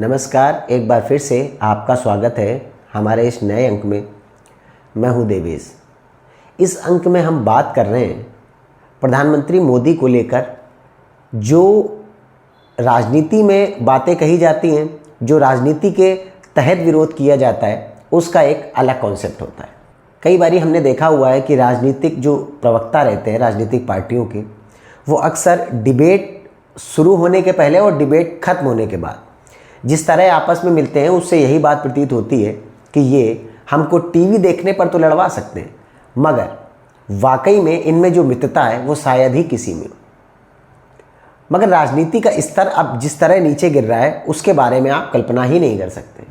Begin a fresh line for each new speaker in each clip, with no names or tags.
नमस्कार, एक बार फिर से आपका स्वागत है हमारे इस नए अंक में। मैं हूं देवेश। इस अंक में हम बात कर रहे हैं प्रधानमंत्री मोदी को लेकर। जो राजनीति में बातें कही जाती हैं, जो राजनीति के तहत विरोध किया जाता है, उसका एक अलग कॉन्सेप्ट होता है। कई बारी हमने देखा हुआ है कि राजनीतिक जो प्रवक्ता रहते हैं राजनीतिक पार्टियों के, वो अक्सर डिबेट शुरू होने के पहले और डिबेट खत्म होने के बाद जिस तरह आपस में मिलते हैं, उससे यही बात प्रतीत होती है कि ये हमको टीवी देखने पर तो लड़वा सकते हैं, मगर वाकई में इनमें जो मित्रता है वो शायद ही किसी में हो। मगर राजनीति का स्तर अब जिस तरह नीचे गिर रहा है, उसके बारे में आप कल्पना ही नहीं कर सकते।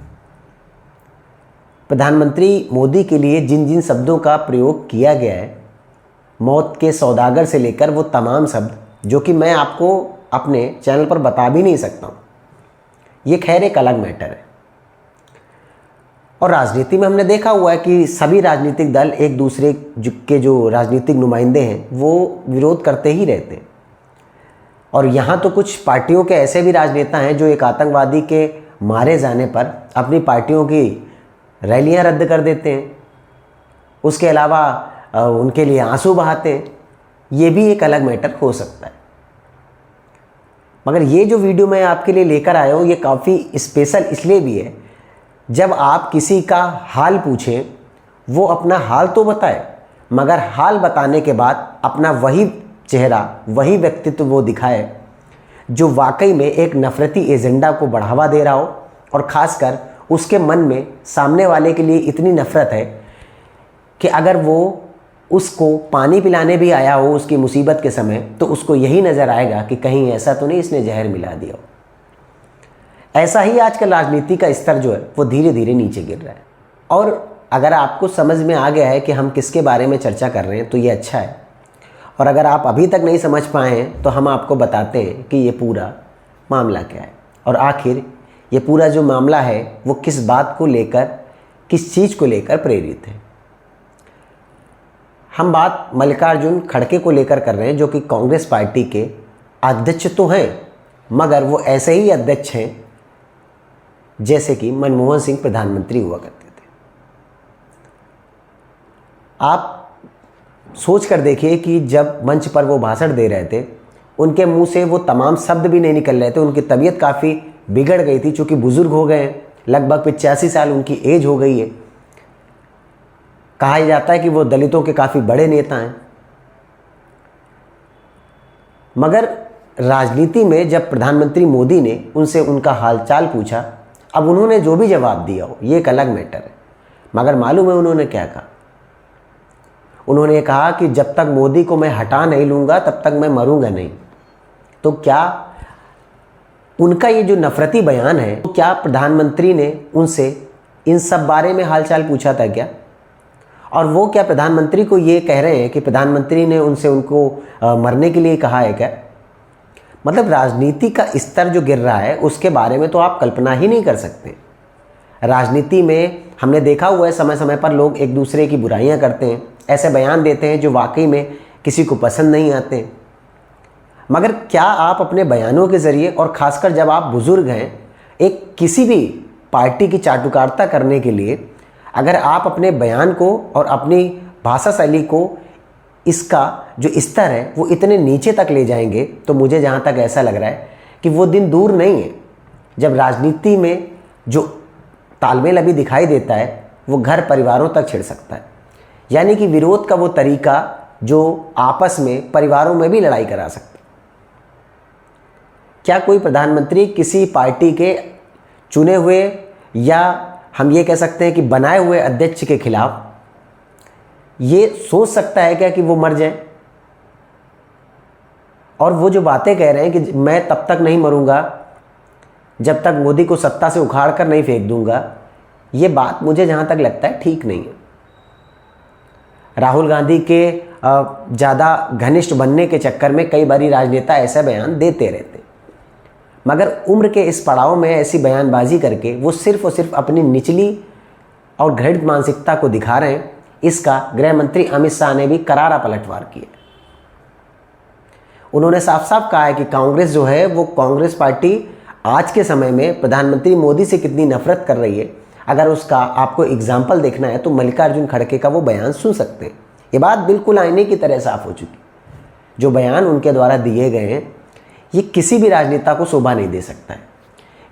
प्रधानमंत्री मोदी के लिए जिन जिन शब्दों का प्रयोग किया गया है, मौत के सौदागर से लेकर वो तमाम शब्द, जो कि मैं आपको अपने चैनल पर बता भी नहीं सकता हूँ, ये खैर एक अलग मैटर है। और राजनीति में हमने देखा हुआ है कि सभी राजनीतिक दल एक दूसरे के जो राजनीतिक नुमाइंदे हैं वो विरोध करते ही रहते हैं। और यहाँ तो कुछ पार्टियों के ऐसे भी राजनेता हैं जो एक आतंकवादी के मारे जाने पर अपनी पार्टियों की रैलियाँ रद्द कर देते हैं, उसके अलावा उनके लिए आंसू बहाते हैं। ये भी एक अलग मैटर हो सकता है। मगर ये जो वीडियो मैं आपके लिए लेकर आया हूँ, ये काफ़ी स्पेशल इसलिए भी है, जब आप किसी का हाल पूछें, वो अपना हाल तो बताए, मगर हाल बताने के बाद अपना वही चेहरा, वही व्यक्तित्व वो दिखाए जो वाकई में एक नफरती एजेंडा को बढ़ावा दे रहा हो, और ख़ासकर उसके मन में सामने वाले के लिए इतनी नफ़रत है कि अगर वो उसको पानी पिलाने भी आया हो उसकी मुसीबत के समय, तो उसको यही नज़र आएगा कि कहीं ऐसा तो नहीं इसने जहर मिला दिया हो। ऐसा ही आजकल राजनीति का स्तर जो है वो धीरे धीरे नीचे गिर रहा है। और अगर आपको समझ में आ गया है कि हम किसके बारे में चर्चा कर रहे हैं, तो ये अच्छा है। और अगर आप अभी तक नहीं समझ पाए हैं, तो हम आपको बताते हैं कि ये पूरा मामला क्या है, और आखिर ये पूरा जो मामला है वो किस बात को लेकर, किस चीज़ को लेकर प्रेरित है। हम बात मल्लिकार्जुन खड़गे को लेकर कर रहे हैं, जो कि कांग्रेस पार्टी के अध्यक्ष तो हैं, मगर वो ऐसे ही अध्यक्ष हैं जैसे कि मनमोहन सिंह प्रधानमंत्री हुआ करते थे। आप सोच कर देखिए कि जब मंच पर वो भाषण दे रहे थे, उनके मुंह से वो तमाम शब्द भी नहीं निकल रहे थे। उनकी तबीयत काफ़ी बिगड़ गई थी, चूँकि बुज़ुर्ग हो गए हैं, लगभग 85 साल उनकी एज हो गई है। कहा जाता है कि वो दलितों के काफ़ी बड़े नेता हैं। मगर राजनीति में जब प्रधानमंत्री मोदी ने उनसे उनका हालचाल पूछा, अब उन्होंने जो भी जवाब दिया हो, ये एक अलग मैटर है, मगर मालूम है उन्होंने क्या कहा? उन्होंने कहा कि जब तक मोदी को मैं हटा नहीं लूँगा तब तक मैं मरूंगा नहीं। तो क्या उनका ये जो नफरती बयान है, तो क्या प्रधानमंत्री ने उनसे इन सब बारे में हालचाल पूछा था क्या? और वो क्या प्रधानमंत्री को ये कह रहे हैं कि प्रधानमंत्री ने उनसे उनको मरने के लिए कहा है क्या? मतलब राजनीति का स्तर जो गिर रहा है, उसके बारे में तो आप कल्पना ही नहीं कर सकते। राजनीति में हमने देखा हुआ है, समय समय पर लोग एक दूसरे की बुराइयां करते हैं, ऐसे बयान देते हैं जो वाकई में किसी को पसंद नहीं आते। मगर क्या आप अपने बयानों के ज़रिए, और ख़ासकर जब आप बुज़ुर्ग हैं, एक किसी भी पार्टी की चाटुकारिता करने के लिए अगर आप अपने बयान को और अपनी भाषा शैली को, इसका जो स्तर है वो इतने नीचे तक ले जाएंगे, तो मुझे जहाँ तक ऐसा लग रहा है कि वो दिन दूर नहीं है जब राजनीति में जो तालमेल अभी दिखाई देता है वो घर परिवारों तक छिड़ सकता है। यानी कि विरोध का वो तरीका जो आपस में परिवारों में भी लड़ाई करा सकता है। क्या कोई प्रधानमंत्री किसी पार्टी के चुने हुए, या हम ये कह सकते हैं कि बनाए हुए अध्यक्ष के खिलाफ ये सोच सकता है क्या कि वो मर जाए? और वो जो बातें कह रहे हैं कि मैं तब तक नहीं मरूंगा जब तक मोदी को सत्ता से उखाड़ कर नहीं फेंक दूंगा, ये बात मुझे जहां तक लगता है ठीक नहीं है। राहुल गांधी के ज़्यादा घनिष्ठ बनने के चक्कर में कई बारी राजनेता ऐसे बयान देते रहते, मगर उम्र के इस पड़ाव में ऐसी बयानबाजी करके वो सिर्फ और सिर्फ अपनी निचली और घृणित मानसिकता को दिखा रहे हैं। इसका गृह मंत्री अमित शाह ने भी करारा पलटवार किया। उन्होंने साफ साफ कहा है कि कांग्रेस जो है वो कांग्रेस पार्टी आज के समय में प्रधानमंत्री मोदी से कितनी नफरत कर रही है, अगर उसका आपको एग्जाम्पल देखना है तो मल्लिकार्जुन खड़गे का वो बयान सुन सकते हैं। ये बात बिल्कुल आईने की तरह साफ हो चुकी। जो बयान उनके द्वारा दिए गए हैं ये किसी भी राजनेता को शोभा नहीं दे सकता है।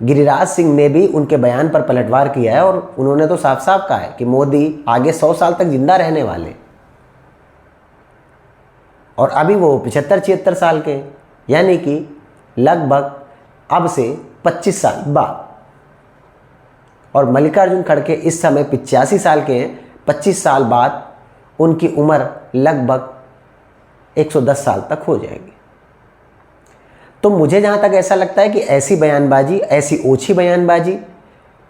गिरिराज सिंह ने भी उनके बयान पर पलटवार किया है और उन्होंने तो साफ साफ कहा है कि मोदी आगे 100 साल तक जिंदा रहने वाले, और अभी वो 75-76 साल के हैं, यानी कि लगभग अब से 25 साल बाद। और मल्लिकार्जुन खड़गे इस समय 85 साल के हैं। 25 साल बाद उनकी उम्र लगभग 110 साल तक हो जाएगी। तो मुझे जहाँ तक ऐसा लगता है कि ऐसी बयानबाजी, ऐसी ओछी बयानबाजी,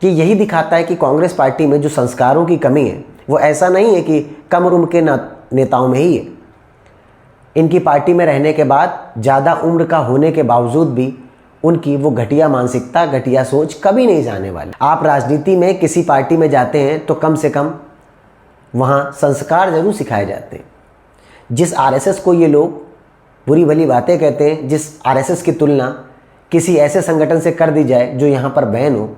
कि यही दिखाता है कि कांग्रेस पार्टी में जो संस्कारों की कमी है वो ऐसा नहीं है कि कम उम्र के नेताओं में ही है। इनकी पार्टी में रहने के बाद ज़्यादा उम्र का होने के बावजूद भी उनकी वो घटिया मानसिकता, घटिया सोच कभी नहीं जाने वाली। आप राजनीति में किसी पार्टी में जाते हैं तो कम से कम वहाँ संस्कार जरूर सिखाए जाते हैं। जिस आरएसएस को ये लोग बुरी भली बातें कहते हैं, जिस आरएसएस की तुलना किसी ऐसे संगठन से कर दी जाए जो यहाँ पर बैन हो,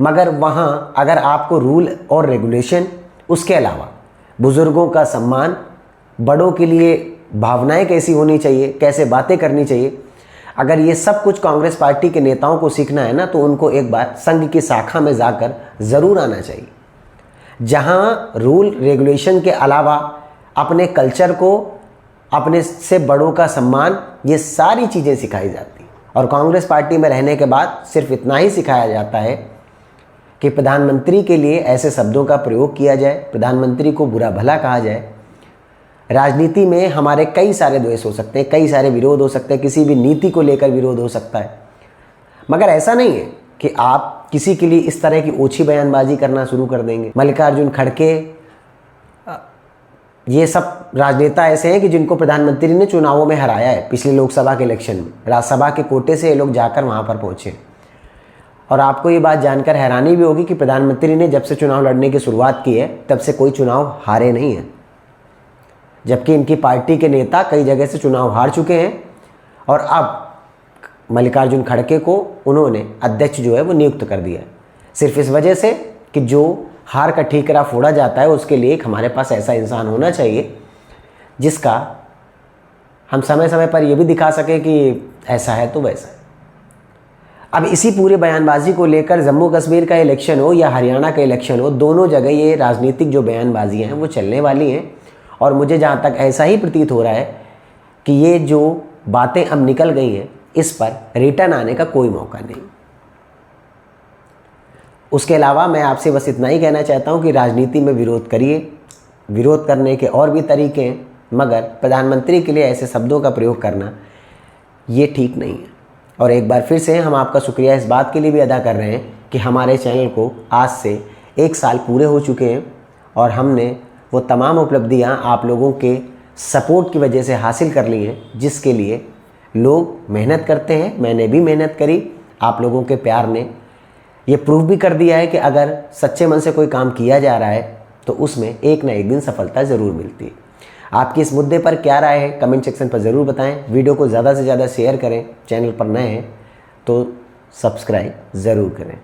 मगर वहाँ अगर आपको रूल और रेगुलेशन, उसके अलावा बुज़ुर्गों का सम्मान, बड़ों के लिए भावनाएं कैसी होनी चाहिए, कैसे बातें करनी चाहिए, अगर ये सब कुछ कांग्रेस पार्टी के नेताओं को सीखना है ना, तो उनको एक बार संघ की शाखा में जाकर ज़रूर आना चाहिए, जहाँ रूल रेगुलेशन के अलावा अपने कल्चर को, अपने से बड़ों का सम्मान, ये सारी चीज़ें सिखाई जाती। और कांग्रेस पार्टी में रहने के बाद सिर्फ इतना ही सिखाया जाता है कि प्रधानमंत्री के लिए ऐसे शब्दों का प्रयोग किया जाए, प्रधानमंत्री को बुरा भला कहा जाए। राजनीति में हमारे कई सारे द्वेष हो सकते हैं, कई सारे विरोध हो सकते हैं, किसी भी नीति को लेकर विरोध हो सकता है, मगर ऐसा नहीं है कि आप किसी के लिए इस तरह की ओछी बयानबाजी करना शुरू कर देंगे। मल्लिकार्जुन खड़गे, ये सब राजनेता ऐसे हैं कि जिनको प्रधानमंत्री ने चुनावों में हराया है। पिछले लोकसभा के इलेक्शन में राज्यसभा के कोटे से ये लोग जाकर वहाँ पर पहुँचे। और आपको ये बात जानकर हैरानी भी होगी कि प्रधानमंत्री ने जब से चुनाव लड़ने की शुरुआत की है तब से कोई चुनाव हारे नहीं हैं, जबकि इनकी पार्टी के नेता कई जगह से चुनाव हार चुके हैं। और अब मल्लिकार्जुन खड़गे को उन्होंने अध्यक्ष जो है वो नियुक्त कर दिया है, सिर्फ इस वजह से कि जो हार का ठीकरा फोड़ा जाता है उसके लिए एक हमारे पास ऐसा इंसान होना चाहिए जिसका हम समय समय पर यह भी दिखा सके कि ऐसा है तो वैसा है। अब इसी पूरे बयानबाजी को लेकर जम्मू कश्मीर का इलेक्शन हो या हरियाणा का इलेक्शन हो, दोनों जगह ये राजनीतिक जो बयानबाजियाँ हैं वो चलने वाली हैं। और मुझे जहाँ तक ऐसा ही प्रतीत हो रहा है कि ये जो बातें अब निकल गई हैं इस पर रिटर्न आने का कोई मौका नहीं। उसके अलावा मैं आपसे बस इतना ही कहना चाहता हूँ कि राजनीति में विरोध करिए, विरोध करने के और भी तरीके हैं, मगर प्रधानमंत्री के लिए ऐसे शब्दों का प्रयोग करना ये ठीक नहीं है। और एक बार फिर से हम आपका शुक्रिया इस बात के लिए भी अदा कर रहे हैं कि हमारे चैनल को आज से 1 साल पूरे हो चुके हैं और हमने वो तमाम उपलब्धियाँ आप लोगों के सपोर्ट की वजह से हासिल कर ली हैं, जिसके लिए लोग मेहनत करते हैं। मैंने भी मेहनत करी, आप लोगों के प्यार ने ये प्रूव भी कर दिया है कि अगर सच्चे मन से कोई काम किया जा रहा है तो उसमें एक ना एक दिन सफलता ज़रूर मिलती है। आपकी इस मुद्दे पर क्या राय है कमेंट सेक्शन पर ज़रूर बताएं। वीडियो को ज़्यादा से ज़्यादा शेयर करें, चैनल पर नए हैं तो सब्सक्राइब ज़रूर करें।